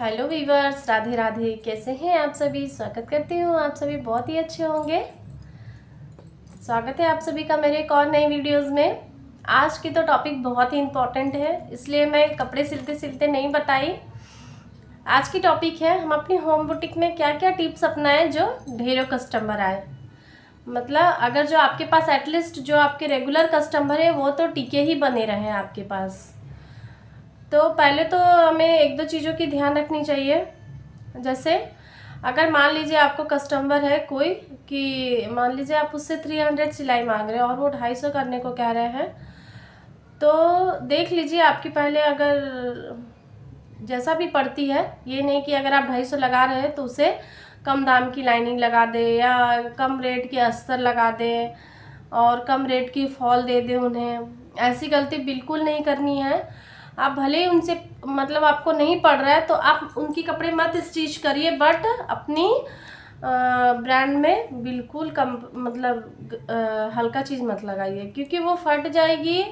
Hello viewers, Radhe Radhe. कैसे हैं आप सभी? स्वागत करती हूँ, आप सभी बहुत ही अच्छे होंगे। स्वागत है आप सभी का मेरे एक और नई वीडियोस में। आज की तो टॉपिक बहुत ही इम्पोर्टेंट है, इसलिए मैं कपड़े सिलते सिलते नहीं बताई। आज की टॉपिक है हम अपनी होम बुटीक में क्या क्या टिप्स अपनाएं जो ढेरों कस्टमर आए। मतलब अगर जो आपके पास एटलीस्ट जो आपके रेगुलर कस्टमर है वो तो टिके ही बने रहे आपके पास। तो पहले तो हमें एक दो चीज़ों की ध्यान रखनी चाहिए। जैसे अगर मान लीजिए आपको कस्टमर है कोई कि मान लीजिए आप उससे 300 सिलाई मांग रहे हैं और वो 250 करने को कह रहे हैं, तो देख लीजिए आपकी पहले अगर जैसा भी पड़ती है, ये नहीं कि अगर आप 250 लगा रहे हैं तो उसे कम दाम की लाइनिंग लगा दे या कम रेट की अस्तर लगा दे और कम रेट की फॉल दे दे उन्हें। ऐसी गलती बिल्कुल नहीं करनी है। आप भले ही उनसे मतलब आपको नहीं पड़ रहा है तो आप उनकी कपड़े मत स्टिच करिए, बट अपनी ब्रांड में बिल्कुल कम मतलब हल्का चीज़ मत लगाइए, क्योंकि वो फट जाएगी,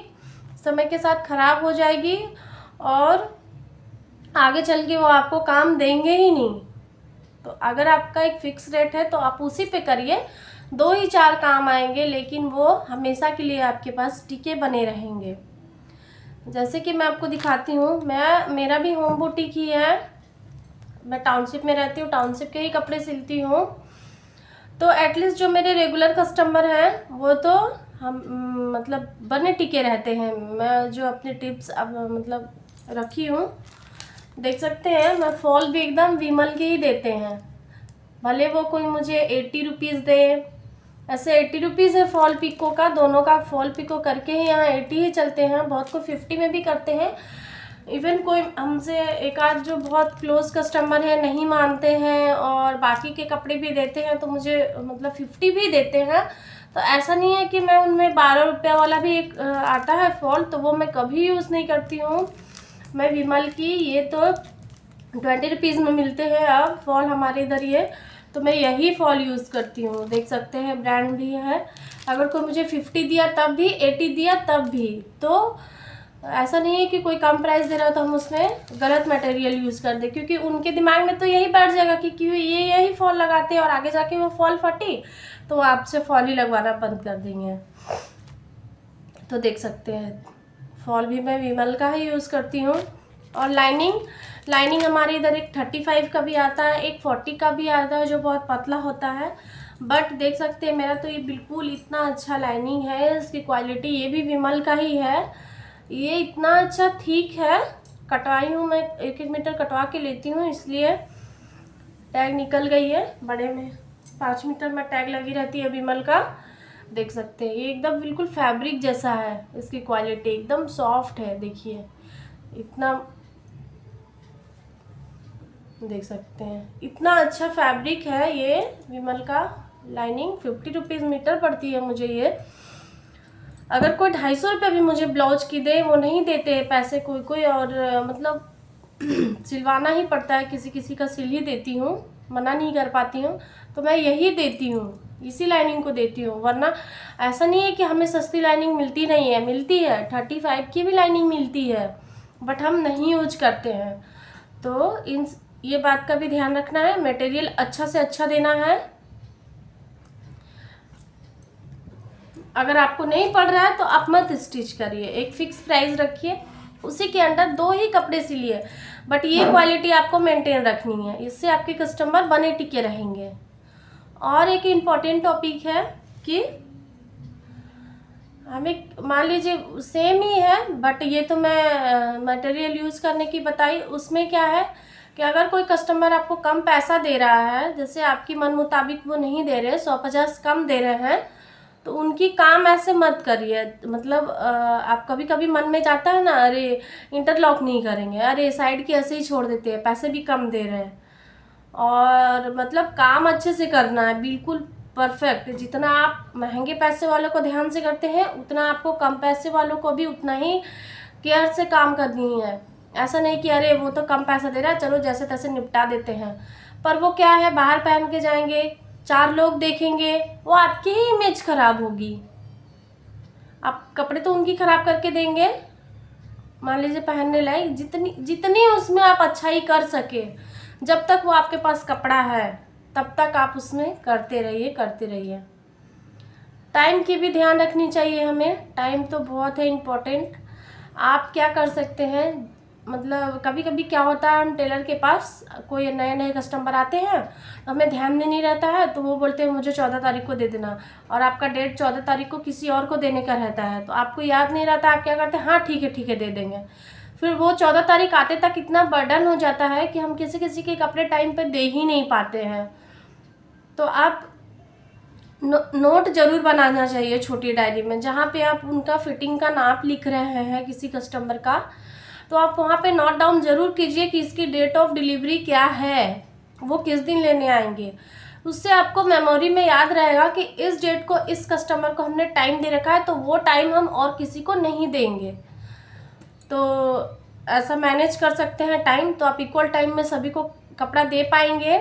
समय के साथ ख़राब हो जाएगी और आगे चल के वो आपको काम देंगे ही नहीं। तो अगर आपका एक फिक्स रेट है तो आप उसी पे करिए, 2 ही 4 काम आएंगे लेकिन वो हमेशा के लिए आपके पास टिके बने रहेंगे। जैसे कि मैं आपको दिखाती हूँ, मेरा भी होम बुटीक ही है। मैं टाउनशिप में रहती हूँ, टाउनशिप के ही कपड़े सिलती हूँ। तो एटलीस्ट जो मेरे रेगुलर कस्टमर हैं वो तो हम मतलब बने टिके रहते हैं। मैं जो अपने टिप्स अब मतलब रखी हूँ, देख सकते हैं, मैं फॉल भी एकदम विमल के ही देते हैं। भले वो कोई मुझे 80 रुपीज़ दे, ऐसे 80 रुपीज़ है फॉल पिको का, दोनों का फॉल पिको करके ही यहाँ 80 ही चलते हैं। बहुत को 50 में भी करते हैं। इवन कोई हमसे एक आध जो बहुत क्लोज कस्टमर है नहीं मानते हैं और बाकी के कपड़े भी देते हैं तो मुझे मतलब 50 भी देते हैं। तो ऐसा नहीं है कि मैं उनमें 12 रुपये वाला भी एक आता है फॉल, तो वो मैं कभी यूज़ नहीं करती हूँ। मैं विमल की ये तो 20 रुपीज़ में मिलते हैं अब फॉल हमारे इधर ये, तो मैं यही फॉल यूज़ करती हूँ। देख सकते हैं ब्रांड भी है। अगर कोई मुझे 50 दिया तब भी, 80 दिया तब भी, तो ऐसा नहीं है कि कोई कम प्राइस दे रहा तो हम उसमें गलत मटेरियल यूज़ कर दें, क्योंकि उनके दिमाग में तो यही बैठ जाएगा कि क्यों ये यही फॉल लगाते हैं और आगे जाके वो फॉल फटी तो वो आपसे फॉल ही लगवाना बंद कर देंगे। तो देख सकते हैं फॉल भी मैं विमल का ही यूज़ करती हूँ। और लाइनिंग हमारे इधर एक 35 का भी आता है, एक 40 का भी आता है जो बहुत पतला होता है। बट देख सकते हैं मेरा तो ये बिल्कुल इतना अच्छा लाइनिंग है, इसकी क्वालिटी ये भी विमल का ही है। ये इतना अच्छा ठीक है, कटवाई हूँ मैं, 1-1 मीटर कटवा के लेती हूँ, इसलिए टैग निकल गई है। बड़े में 5 मीटर में टैग लगी रहती है विमल का। देख सकते हैं ये एकदम बिल्कुल फैब्रिक जैसा है, इसकी क्वालिटी एकदम सॉफ्ट है। देखिए इतना, देख सकते हैं इतना अच्छा फैब्रिक है ये विमल का। लाइनिंग 50 रुपीज़ मीटर पड़ती है मुझे ये। अगर कोई 250 रुपये भी मुझे ब्लाउज की दे, वो नहीं देते पैसे कोई कोई, और मतलब सिलवाना ही पड़ता है, किसी किसी का सिल ही देती हूँ, मना नहीं कर पाती हूँ। तो मैं यही देती हूँ, इसी लाइनिंग को देती हूँ। वरना ऐसा नहीं है कि हमें सस्ती लाइनिंग मिलती नहीं है, मिलती है, 35 की भी लाइनिंग मिलती है, बट हम नहीं यूज करते हैं। तो ये बात का भी ध्यान रखना है, मटेरियल अच्छा से अच्छा देना है। अगर आपको नहीं पड़ रहा है तो आप मत स्टिच करिए, एक फिक्स प्राइस रखिए, उसी के अंडर 2 ही कपड़े सिलिए, बट ये क्वालिटी आपको मेंटेन रखनी है, इससे आपके कस्टमर बने टिके रहेंगे। और एक इम्पॉर्टेंट टॉपिक है कि हमें मान लीजिए सेम ही है, बट ये तो मैं मटेरियल यूज़ करने की बताई। उसमें क्या है कि अगर कोई कस्टमर आपको कम पैसा दे रहा है, जैसे आपकी मन मुताबिक वो नहीं दे रहे, 100-50 कम दे रहे हैं, तो उनकी काम ऐसे मत करिए। मतलब आप कभी कभी मन में जाता है ना, अरे इंटरलॉक नहीं करेंगे, अरे साइड की ऐसे ही छोड़ देते हैं, पैसे भी कम दे रहे हैं। और मतलब काम अच्छे से करना है, बिल्कुल परफेक्ट। जितना आप महंगे पैसे वालों को ध्यान से करते हैं, उतना आपको कम पैसे वालों को भी उतना ही केयर से काम करनी है। ऐसा नहीं कि अरे वो तो कम पैसा दे रहा है, चलो जैसे तैसे निपटा देते हैं। पर वो क्या है, बाहर पहन के जाएंगे, 4 लोग देखेंगे, वो आपकी ही इमेज खराब होगी। आप कपड़े तो उनकी खराब करके देंगे, मान लीजिए पहनने लायक, जितनी जितनी उसमें आप अच्छाई कर सके, जब तक वो आपके पास कपड़ा है तब तक आप उसमें करते रहिए करते रहिए। टाइम की भी ध्यान रखनी चाहिए हमें, टाइम तो बहुत है इम्पोर्टेंट। आप क्या कर सकते हैं, मतलब कभी कभी क्या होता है, हम टेलर के पास कोई नए नए कस्टमर आते हैं, हमें ध्यान में नहीं रहता है, तो वो बोलते हैं मुझे 14 तारीख को दे देना, और आपका डेट 14 तारीख को किसी और को देने का रहता है, तो आपको याद नहीं रहता, आप क्या करते हैं, हाँ ठीक है दे देंगे। फिर वो 14 तारीख आते तक इतना बर्डन हो जाता है कि हम किसी किसी के कपड़े टाइम पे दे ही नहीं पाते हैं। तो आप नोट जरूर बनाना चाहिए छोटी डायरी में, जहाँ पे आप उनका फिटिंग का नाप लिख रहे हैं किसी कस्टमर का, तो आप वहाँ पे नोट डाउन ज़रूर कीजिए कि इसकी डेट ऑफ डिलीवरी क्या है, वो किस दिन लेने आएंगे। उससे आपको मेमोरी में याद रहेगा कि इस डेट को इस कस्टमर को हमने टाइम दे रखा है, तो वो टाइम हम और किसी को नहीं देंगे। तो ऐसा मैनेज कर सकते हैं टाइम, तो आप इक्वल टाइम में सभी को कपड़ा दे पाएंगे।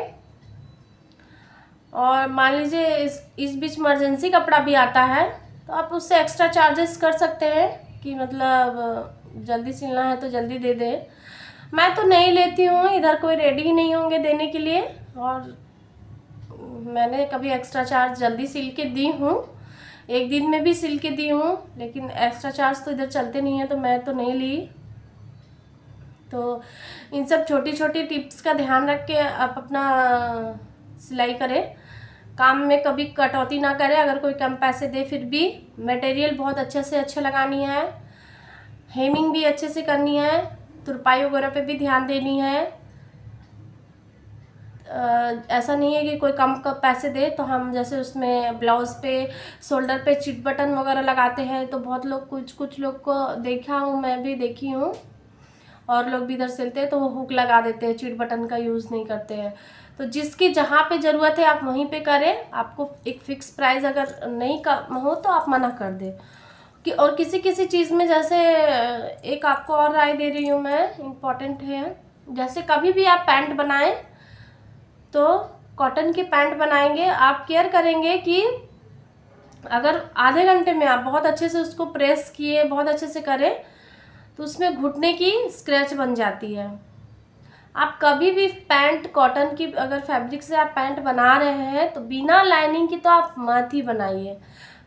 और मान लीजिए इस बीच इमरजेंसी कपड़ा भी आता है, तो आप उससे एक्स्ट्रा चार्जेस कर सकते हैं कि मतलब जल्दी सिलना है तो जल्दी दे दे। मैं तो नहीं लेती हूँ, इधर कोई रेडी ही नहीं होंगे देने के लिए, और मैंने कभी एक्स्ट्रा चार्ज जल्दी सिल के दी हूँ, एक दिन में भी सिल के दी हूँ, लेकिन एक्स्ट्रा चार्ज तो इधर चलते नहीं है, तो मैं तो नहीं ली। तो इन सब छोटी छोटी टिप्स का ध्यान रख के आप अपना सिलाई करें, काम में कभी कटौती ना करें। अगर कोई कम पैसे दे फिर भी मटेरियल बहुत अच्छे से अच्छे लगानी है, हेमिंग भी अच्छे से करनी है, तुरपाई वगैरह पे भी ध्यान देनी है। ऐसा नहीं है कि कोई कम पैसे दे तो हम जैसे उसमें ब्लाउज़ पे शोल्डर पे चिट बटन वगैरह लगाते हैं, तो बहुत लोग कुछ लोग को देखा हूँ, मैं भी देखी हूँ, और लोग भी इधर सिलते हैं तो वो हुक लगा देते हैं, चिट बटन का यूज़ नहीं करते हैं। तो जिसकी जहाँ पे ज़रूरत है आप वहीं पे करें। आपको एक फ़िक्स प्राइस अगर नहीं हो तो आप मना कर दें कि, और किसी किसी चीज़ में जैसे एक आपको और राय दे रही हूँ मैं, इम्पॉर्टेंट है, जैसे कभी भी आप पैंट बनाएं तो कॉटन की पैंट बनाएंगे, आप केयर करेंगे कि अगर आधे घंटे में आप बहुत अच्छे से उसको प्रेस किए, बहुत अच्छे से करें, तो उसमें घुटने की स्क्रैच बन जाती है। आप कभी भी पैंट कॉटन की अगर फैब्रिक से आप पैंट बना रहे हैं तो बिना लाइनिंग की तो आप मत ही बनाइए।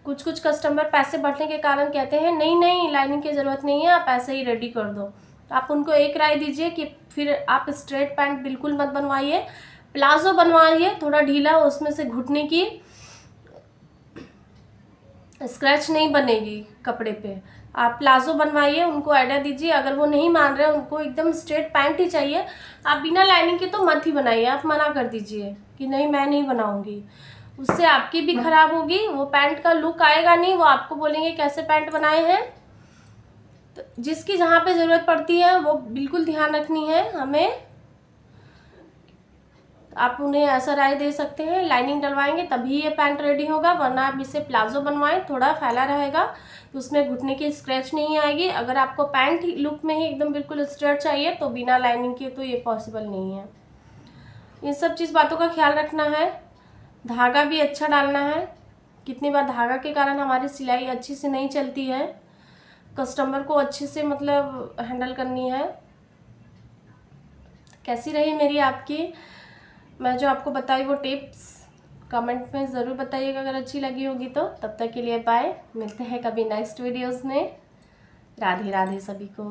कुछ कस्टमर पैसे बढ़ने के कारण कहते हैं नहीं नहीं लाइनिंग की ज़रूरत नहीं है, आप ऐसे ही रेडी कर दो। तो आप उनको एक राय दीजिए कि फिर आप स्ट्रेट पैंट बिल्कुल मत बनवाइए, प्लाजो बनवाइए थोड़ा ढीला, उसमें से घुटने की स्क्रैच नहीं बनेगी कपड़े पे। आप प्लाजो बनवाइए, उनको आइडिया दीजिए। अगर वो नहीं मान रहे, उनको एकदम स्ट्रेट पैंट ही चाहिए, आप बिना लाइनिंग के तो मत ही बनाइए, आप मना कर दीजिए कि नहीं मैं नहीं बनाऊंगी। उससे आपकी भी खराब होगी, वो पैंट का लुक आएगा नहीं, वो आपको बोलेंगे कैसे पैंट बनाए हैं। तो जिसकी जहाँ पे ज़रूरत पड़ती है वो बिल्कुल ध्यान रखनी है हमें। आप उन्हें ऐसा राय दे सकते हैं लाइनिंग डलवाएंगे तभी ये पैंट रेडी होगा, वरना आप इसे प्लाजो बनवाएं, थोड़ा फैला रहेगा तो उसमें घुटने की स्क्रैच नहीं आएगी। अगर आपको पैंट लुक में ही एकदम बिल्कुल स्ट्रेट चाहिए तो बिना लाइनिंग के तो ये पॉसिबल नहीं है। इन सब बातों का ख्याल रखना है। धागा भी अच्छा डालना है, कितनी बार धागा के कारण हमारी सिलाई अच्छी से नहीं चलती है, कस्टमर को अच्छे से मतलब हैंडल करनी है। कैसी रही मेरी आपकी मैं जो आपको बताई वो टिप्स, कमेंट में ज़रूर बताइएगा अगर अच्छी लगी होगी तो। तब तक के लिए बाय, मिलते हैं कभी नेक्स्ट वीडियोस में। राधे राधे सभी को।